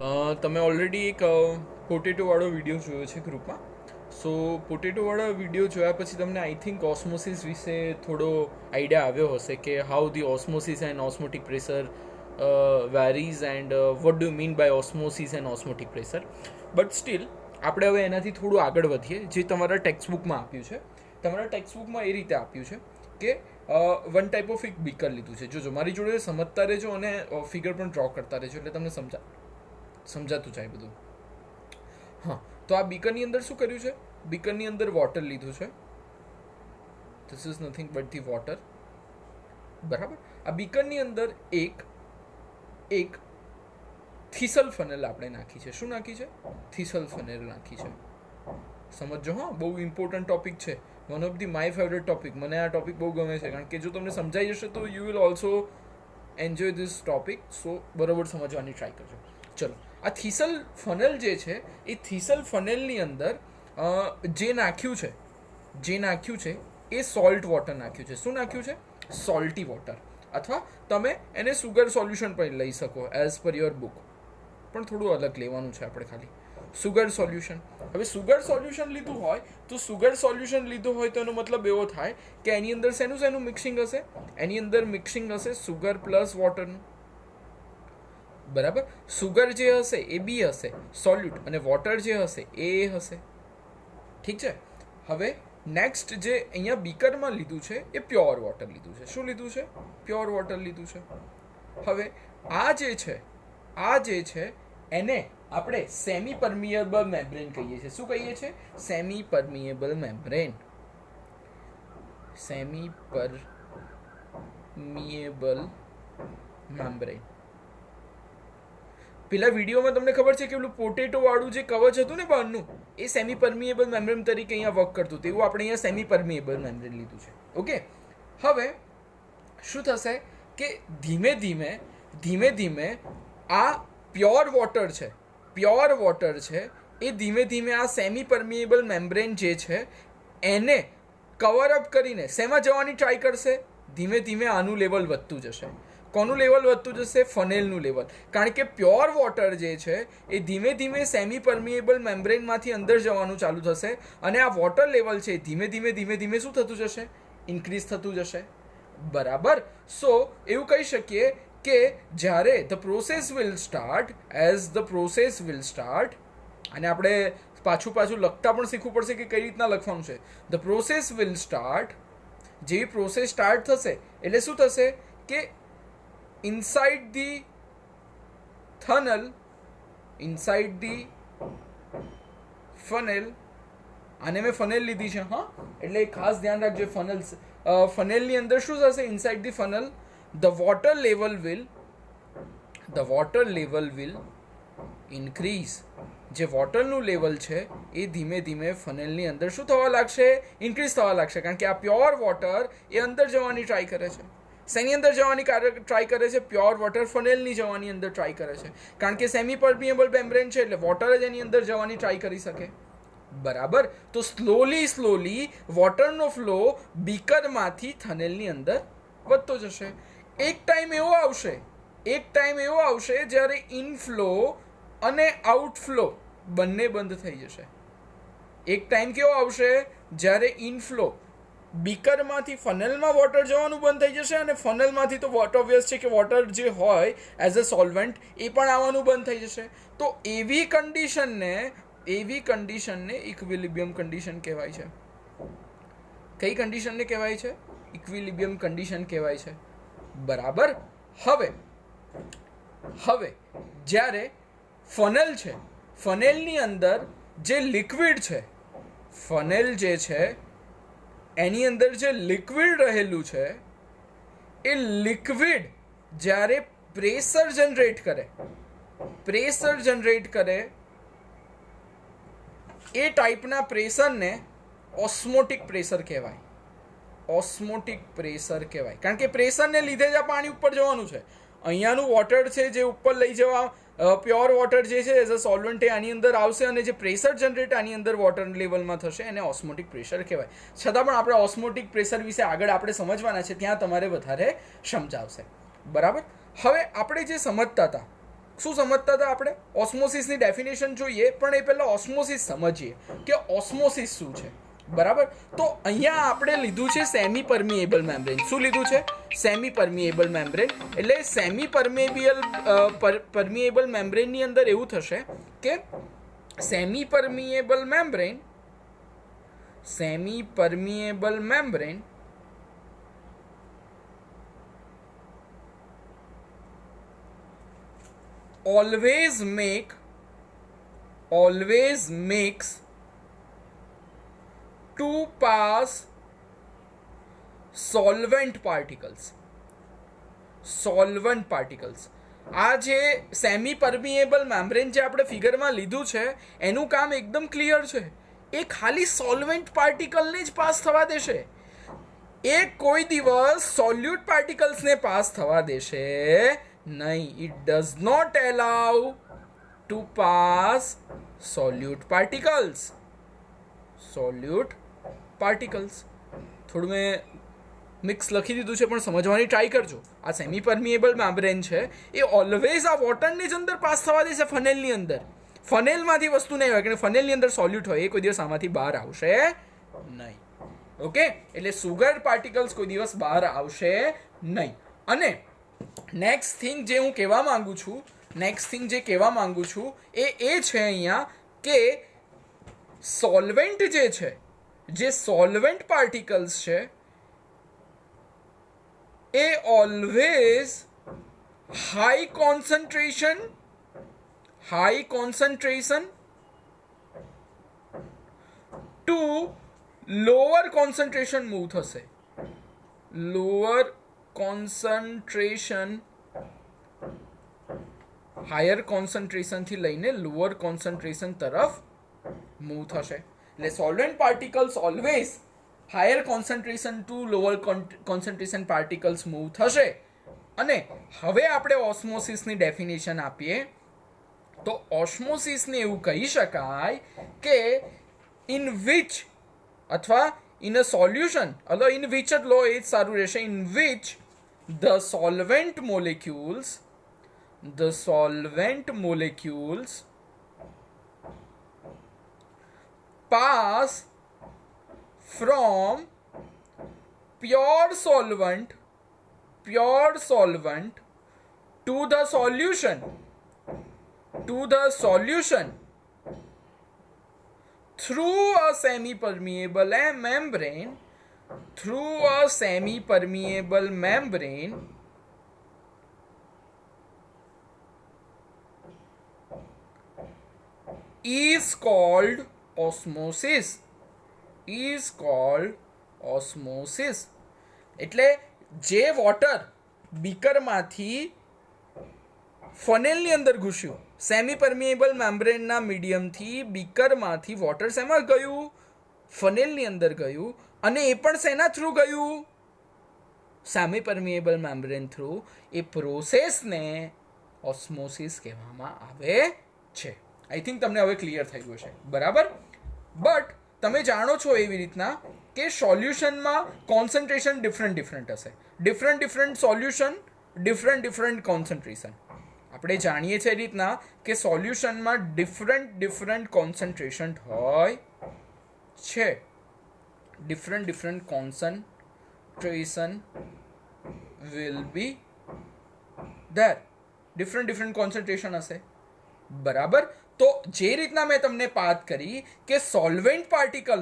તમે ઓલરેડી એક પોટેટોવાળો વિડીયો જોયો છે ગ્રુપમાં. સો પોટેટોવાળા વિડીયો જોયા પછી તમને આઈ થિંક ઓસ્મોસિસ વિશે થોડો આઈડિયા આવ્યો હશે કે how the osmosis and osmotic pressure varies and what do mean by osmosis and osmotic pressure. But still આપણે હવે એનાથી થોડું આગળ વધીએ. જે તમારા ટેક્સ્ટબુકમાં આપ્યું છે, તમારા ટેક્સ્ટબુકમાં એ રીતે આપ્યું છે કે વન ટાઈપ ઓફ એક બીકર લીધું છે. જોજો મારી જોડે સમજતા રહેજો અને ફિગર પણ ડ્રો કરતા રહેજો એટલે તમને સમજાતું જાય બધું. હા, તો આ બીકરની અંદર શું કર્યું છે? બીકરની અંદર વોટર લીધું છે. This is nothing but the water. બરાબર. આ બીકરની અંદર એક થીસલ ફનેલ આપણે નાખી છે. શું નાખી છે? થીસલ ફનેલ નાખી છે. સમજો. હા, બહુ ઇમ્પોર્ટન્ટ ટોપિક છે. One of the my favourite topic. મને આ ટોપિક બહુ ગમે છે કારણ કે જો તમને સમજાઈ જશે તો you will also enjoy this topic. So બરાબર સમજવાની ટ્રાય કરજો. ચલો, આ થીસલ ફનેલ જે છે એ થીસલ ફનેલની અંદર જે નાખ્યું છે એ સોલ્ટ વોટર નાખ્યું છે. શું નાખ્યું છે? Salty water. અથવા તમે એને સુગર સોલ્યુશન પણ લઈ શકો એઝ પર યોર બુક, પણ થોડું અલગ લેવાનું છે આપણે ખાલી. Sugar solution. હવે સુગર સોલ્યુશન લીધું હોય તો એનો મતલબ એવો થાય કે એની અંદર શેનું મિક્સિંગ હશે? એની અંદર મિક્સિંગ હશે સુગર પ્લસ વોટરનું. બરાબર. સુગર જે હશે એ બી હશે સોલ્યુટ, અને વોટર જે હશે એ હશે. ઠીક છે. હવે નેક્સ્ટ જે અહીંયા બીકરમાં લીધું છે એ પ્યોર વોટર લીધું છે. શું લીધું છે? પ્યોર વોટર લીધું છે. હવે આ જે છે એને આપણે સેમી પરમિએબલ મેમ્બ્રેન કહીએ છીએ. શું કહીએ છીએ? Semi permeable membrane. Semi permeable membrane. પેલા વિડીયોમાં તમને ખબર છે કે પેલું પોટેટો વાળું જે કવચ હતું ને બહારનું, એ સેમી પરમિએબલ મેમ્બ્રેન તરીકે અહીંયા વર્ક કરતું હતું. એવું આપણે અહીંયા સેમી પરમિએબલ મેમ્બ્રેન લીધું છે. ઓકે. હવે શું થશે કે ધીમે ધીમે આ પ્યોર વોટર છે એ ધીમે આ સેમી પરમિએબલ મેમ્બ્રેન જે છે એને કવર અપ કરીને શેમાં જવાની ટ્રાય કરશે? ધીમે આનું લેવલ વધતું જશે. કોનું લેવલ વધતું જશે? ફનેલનું લેવલ. કારણ કે પ્યોર વોટર જે છે એ ધીમે સેમી પરમિએબલ મેમ્બ્રેનમાંથી અંદર જવાનું ચાલુ થશે અને આ વોટર લેવલ છે ધીમે શું થતું જશે? ઇન્ક્રીઝ થતું જશે. બરાબર. સો એવું કહી શકીએ કે જ્યારે ધ પ્રોસેસ વિલ સ્ટાર્ટ, અને આપણે પાછું લખતા પણ શીખવું પડશે કે કઈ રીતના લખવાનું છે. The process will start. જેવી પ્રોસેસ સ્ટાર્ટ થશે એટલે શું થશે કે inside the funnel, આને મેં ફનેલ લીધી છે. હા, એટલે ખાસ ધ્યાન રાખજો. ફનેલની અંદર શું થશે? Inside the funnel the water level will increase. જે વોટરનું લેવલ છે એ ધીમે ફનેલની અંદર શું થવા લાગશે? ઇન્ક્રીઝ થવા લાગશે. કારણ કે આ પ્યોર વોટર એ અંદર જવાની ટ્રાય કરે છે. શેની અંદર જવાની ટ્રાય કરે છે? પ્યોર વોટર ફનેલની જવાની અંદર ટ્રાય કરે છે. કારણ કે સેમી પરમિએબલ મેમ્બ્રેન છે એટલે વોટર જ એની અંદર જવાની ટ્રાય કરી શકે. બરાબર. તો સ્લોલી વોટરનો ફ્લો બીકરમાંથી થનેલની અંદર વધતો જશે. એક ટાઈમ એવો આવશે જ્યારે ઇનફ્લો અને આઉટફ્લો બંને બંધ થઈ જશે. એક ટાઈમ કેવો આવશે? જ્યારે ઇનફ્લો બીકરમાંથી ફનલમાં વોટર જવાનું બંધ થઈ જશે અને ફનલમાંથી તો વોટ ઓબ્વિયસ છે કે વોટર જે હોય એઝ અ સોલ્વન્ટ એ પણ આવવાનું બંધ થઈ જશે. તો એવી કન્ડિશનને ઇક્વિલિબ્રિયમ કન્ડિશન કહેવાય છે. કઈ કન્ડિશનને કહેવાય છે? ઇક્વિલિબ્રિયમ કન્ડિશન કહેવાય છે. બરાબર. હવે જ્યારે ફનલ છે, ફનેલની અંદર જે લિક્વિડ છે, ફનેલ જે છે એની અંદર જે લિક્વિડ રહેલું છે એ લિક્વિડ જ્યારે પ્રેશર જનરેટ કરે એ ટાઈપના પ્રેશરને ઓસ્મોટિક પ્રેશર કહેવાય. કારણ કે પ્રેશરને લીધે જ આ પાણી ઉપર જવાનું છે. અહીંયાનું વોટર છે જે ઉપર લઈ જવા પ્યોર વોટર જે છે એઝ અ સોલ્વન્ટ એ આની અંદર આવશે અને જે પ્રેશર જનરેટ આની અંદર વોટર લેવલમાં થશે એને ઓસ્મોટિક પ્રેશર કહેવાય. છતાં પણ આપણે ઓસ્મોટિક પ્રેશર વિશે આગળ આપણે સમજવાના છે, ત્યાં તમારે વધારે સમજાવશે. બરાબર. હવે આપણે જે સમજતા હતા શું સમજતા હતા આપણે? ઓસ્મોસિસની ડેફિનેશન જોઈએ, પણ એ પહેલાં ઓસ્મોસિસ સમજીએ કે ઓસ્મોસિસ શું છે. બરાબર. તો અહીંયા આપણે લીધું છે સેમી પરમિએબલ મેમ્બ્રેન. શું લીધું છે? Semi permeable membrane. એટલે સેમી પરમિએબલ મેમ્બ્રેનની અંદર એવું થશે કે semi permeable membrane always makes to pass solvent particles. આ જે સેમી પરમિએબલ મેમ્બ્રેન જે આપણે ફિગરમાં લીધું છે એનું કામ એકદમ ક્લિયર છે. એ ખાલી સોલ્વેન્ટ પાર્ટિકલને જ પાસ થવા દેશે. એ કોઈ દિવસ સોલ્યુટ પાર્ટિકલ્સને પાસ થવા દેશે નહીં. It does not allow to pass solute particles. થોડું મેં મિક્સ લખી દીધું છે, પણ સમજવાની ટ્રાય કરજો. આ સેમી પરમિએબલ મેમ્બ્રેન છે એ ઓલવેઝ આ વોટરને જ અંદર પાસ થવા દેશે. ફનેલની અંદર, ફનેલમાંથી વસ્તુ નહીં હોય કે ફનેલની અંદર સોલ્યુટ હોય, એ કોઈ દિવસ આમાંથી બહાર આવશે નહીં. ઓકે, એટલે સુગર પાર્ટિકલ્સ કોઈ દિવસ બહાર આવશે નહીં. અને નેક્સ્ટ થિંગ જે કહેવા માંગુ છું એ છે અહીંયા કે સોલ્વેન્ટ જે સોલ્વેન્ટ પાર્ટિકલ્સ છે એ always high concentration to lower concentration move થશે. હાયર કોન્સન્ટ્રેશનથી લઈને લોઅર કોન્સન્ટ્રેશન તરફ મૂવ થશે. એટલે solvent particles always higher concentration to lower concentration particles move થશે. અને હવે આપણે ઓસ્મોસિસની ડેફિનેશન આપીએ તો ઓસ્મોસિસને એવું કહી શકાય કે ઇન વિચ અથવા in a solution, although in which જ લો એ જ સારું રહેશે, in which the solvent molecules pass from pure solvent to the solution through a semi-permeable membrane is called osmosis. એટલે જે વોટર બીકરમાંથી ફનેલની અંદર ઘૂસ્યું, સેમી પરમિએબલ મેમ્બ્રેનના મીડિયમથી બીકરમાંથી વોટર શેમાં ગયું? ફનેલની અંદર ગયું. અને એ પણ શેના થ્રુ ગયું? Semi permeable membrane through. એ પ્રોસેસને ઓસ્મોસિસ કહેવામાં આવે છે. આઈ થિંક તમને હવે ક્લિયર થઈ ગયું છે. બરાબર. બટ તમે જાણો છો એવી રીતના કે સોલ્યુશનમાં કોન્સન્ટ્રેશન ડિફરન્ટ હશે. Different solution, different concentration. આપણે જાણીએ છીએ એ રીતના કે સોલ્યુશનમાં ડિફરન્ટ કોન્સન્ટ્રેશન હોય છે. Different concentration will be there. Different concentration હશે. બરાબર. તો જે રીતના મેં તમને વાત કરી કે સોલ્વેન્ટ પાર્ટિકલ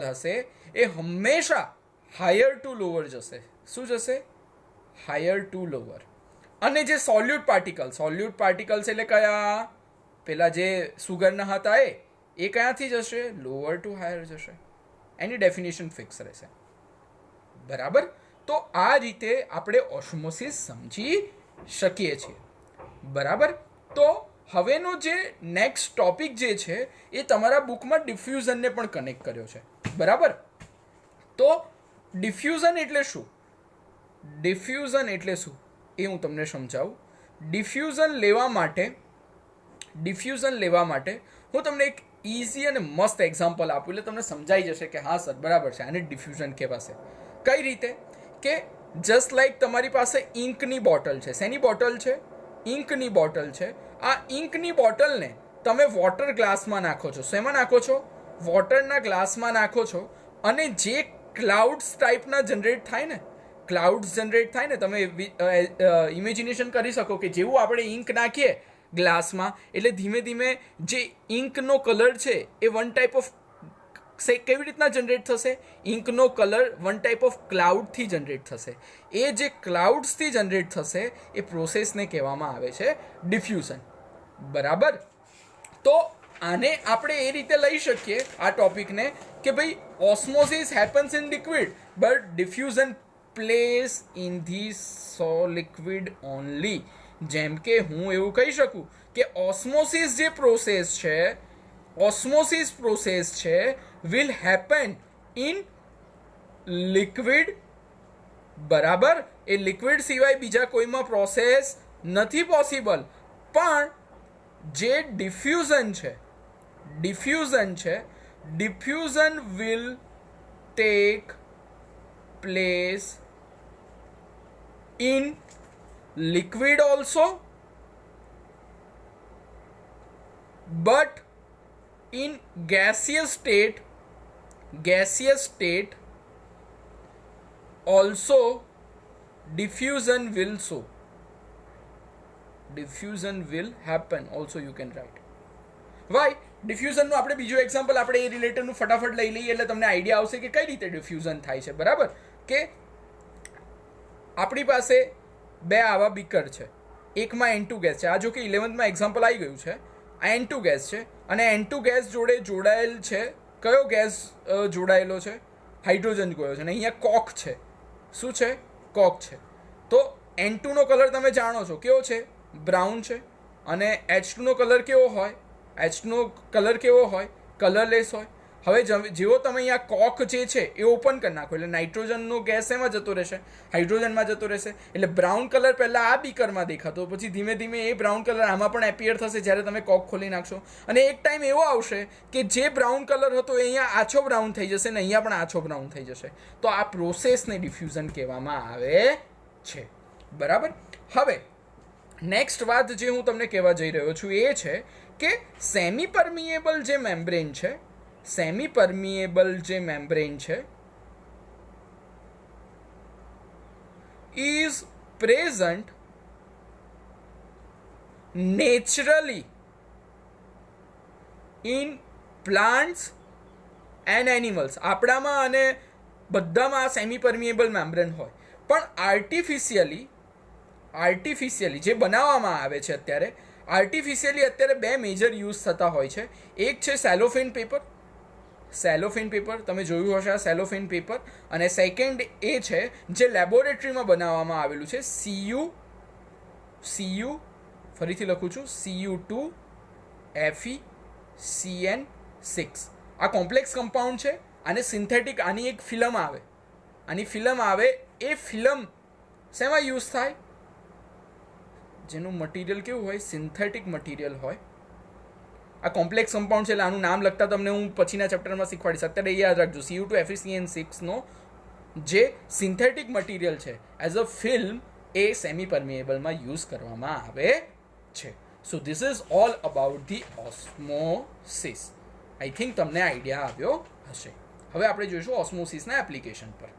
હશે એ હંમેશા હાયર ટુ લોઅર જશે. શું જશે? Higher to lower. અને જે સોલ્યુટ પાર્ટિકલ્સ એટલે કયા? પેલા જે સુગરના હતા એ ક્યાંથી જશે? લોઅર ટુ હાયર જશે. એની ડેફિનેશન ફિક્સ રહેશે. બરાબર. તો આ રીતે આપણે ઓસ્મોસિસ સમજી શકીએ છીએ. બરાબર. તો હવેનો જે નેક્સ્ટ ટોપિક જે છે એ તમારા બુકમાં ડિફ્યુઝનને પણ કનેક્ટ કર્યો છે. બરાબર. તો ડિફ્યુઝન એટલે શું એ હું તમને સમજાવું. ડિફ્યુઝન લેવા માટે હું તમને એક ઇઝી અને મસ્ત એક્ઝામ્પલ આપું એટલે તમને સમજાઈ જશે કે હા સર બરાબર છે, આને ડિફ્યુઝન કહેવાશે. કઈ રીતે? કે જસ્ટ લાઈક તમારી પાસે ઇંકની બોટલ છે. શેની બોટલ છે? ઇંકની બોટલ છે. આ ઇંકની બોટલને તમે વોટર ગ્લાસમાં નાખો છો. શેમાં નાખો છો? વોટરના ગ્લાસમાં નાખો છો. અને જે ક્લાઉડ્સ ટાઈપના જનરેટ થાય ને, તમે ઇમેજિનેશન કરી શકો કે જેવું આપણે ઇંક નાખીએ ગ્લાસમાં એટલે ધીમે ધીમે જે ઇંકનો કલર છે એ વન ટાઈપ ઓફ કેવી રીતના જનરેટ થશે? ઇંકનો કલર વન ટાઈપ ઓફ ક્લાઉડથી જનરેટ થશે. એ જે ક્લાઉડ્સથી જનરેટ થશે એ પ્રોસેસને કહેવામાં આવે છે ડિફ્યુઝન. બરાબર? તો આને આપણે એ રીતે લઈ શકીએ આ ટોપિકને કે ભાઈ osmosis happens in liquid but diffusion place in the liquid only. જેમ કે હું એવું કહી શકું કે ઓસ્મોસિસ પ્રોસેસ છે will happen in liquid. બરાબર? એ લિક્વિડ સિવાય બીજા કોઈમાં પ્રોસેસ નથી પોસિબલ. પણ જે diffusion will take place in liquid also, but in gaseous state also diffusion will happen also, you can write. Why? ડિફ્યુઝનનું આપણે બીજું એક્ઝામ્પલ આપણે એ રિલેટેડનું ફટાફટ લઈ લઈએ એટલે તમને આઈડિયા આવશે કે કઈ રીતે ડિફ્યુઝન થાય છે. બરાબર? કે આપણી પાસે બે આવા બીકર છે. એકમાં N2 ગેસ છે. આ જો કે 11th એક્ઝામ્પલ આવી ગયું છે. આ N2 ગેસ છે અને N2 ગેસ જોડે જોડાયેલ છે કયો ગેસ જોડાયેલો છે? હાઇડ્રોજન ગયો છે. અને અહીંયા કોક છે. શું છે? કોક છે. તો N2 નો કલર તમે જાણો છો કેવો છે? બ્રાઉન છે. અને H2 નો કલર કેવો હોય? કલરલેસ હોય. હવે જેવો તમે અહીંયા કોક જે છે એ ઓપન કરી નાખો એટલે નાઇટ્રોજનનો ગેસ એમાં જતો રહેશે, હાઇડ્રોજનમાં જતો રહેશે. એટલે બ્રાઉન કલર પહેલાં આ બીકરમાં દેખાતો, પછી ધીમે ધીમે એ બ્રાઉન કલર આમાં પણ એપિયર થશે જ્યારે તમે કોક ખોલી નાખશો. અને એક ટાઈમ એવો આવશે કે જે બ્રાઉન કલર હતો એ અહીંયા આછો બ્રાઉન થઈ જશે ને અહીંયા પણ આછો બ્રાઉન થઈ જશે. તો આ પ્રોસેસને ડિફ્યુઝન કહેવામાં આવે છે. બરાબર? હવે નેક્સ્ટ વાત જે હું તમને કહેવા જઈ રહ્યો છું એ છે કે સેમી પરમિએબલ જે મેમ્બ્રેન છે is present naturally in plants and animals. આપણામાં અને બધામાં સેમી પરમિએબલ મેમ્બ્રેન હોય, પણ આર્ટિફિશિયલી જે બનાવવામાં આવે છે અત્યારે બે મેજર યુઝ થતા હોય છે. એક છે સેલોફેન પેપર, તમે જોયું હશે આ સેલોફેન પેપર. અને સેકન્ડ એ છે જે લેબોરેટરીમાં બનાવવામાં આવેલું છે ફરીથી લખું છું Cu2FeCN6. આ કોમ્પ્લેક્સ કમ્પાઉન્ડ છે. આને સિન્થેટિક આની એક ફિલ્મ આવે એ ફિલ્મ શેમાં યુઝ થાય? જેનું મટીરિયલ કેવું હોય? સિન્થેટિક મટીરિયલ હોય. આ કોમ્પ્લેક્સ કમ્પાઉન્ડ છે એટલે આનું નામ લખતા તમને હું પછીના ચેપ્ટરમાં શીખવાડીશ. અત્યારે યાદ રાખજો Cu2FeCN6 જે સિન્થેટિક મટીરિયલ છે એઝ અ ફિલ્મ એ સેમી પરમિએબલમાં યુઝ કરવામાં આવે છે. So this is all about the osmosis. I think તમને આઈડિયા આવ્યો હશે. હવે આપણે જોઈશું ઓસ્મોસિસના એપ્લિકેશન પર.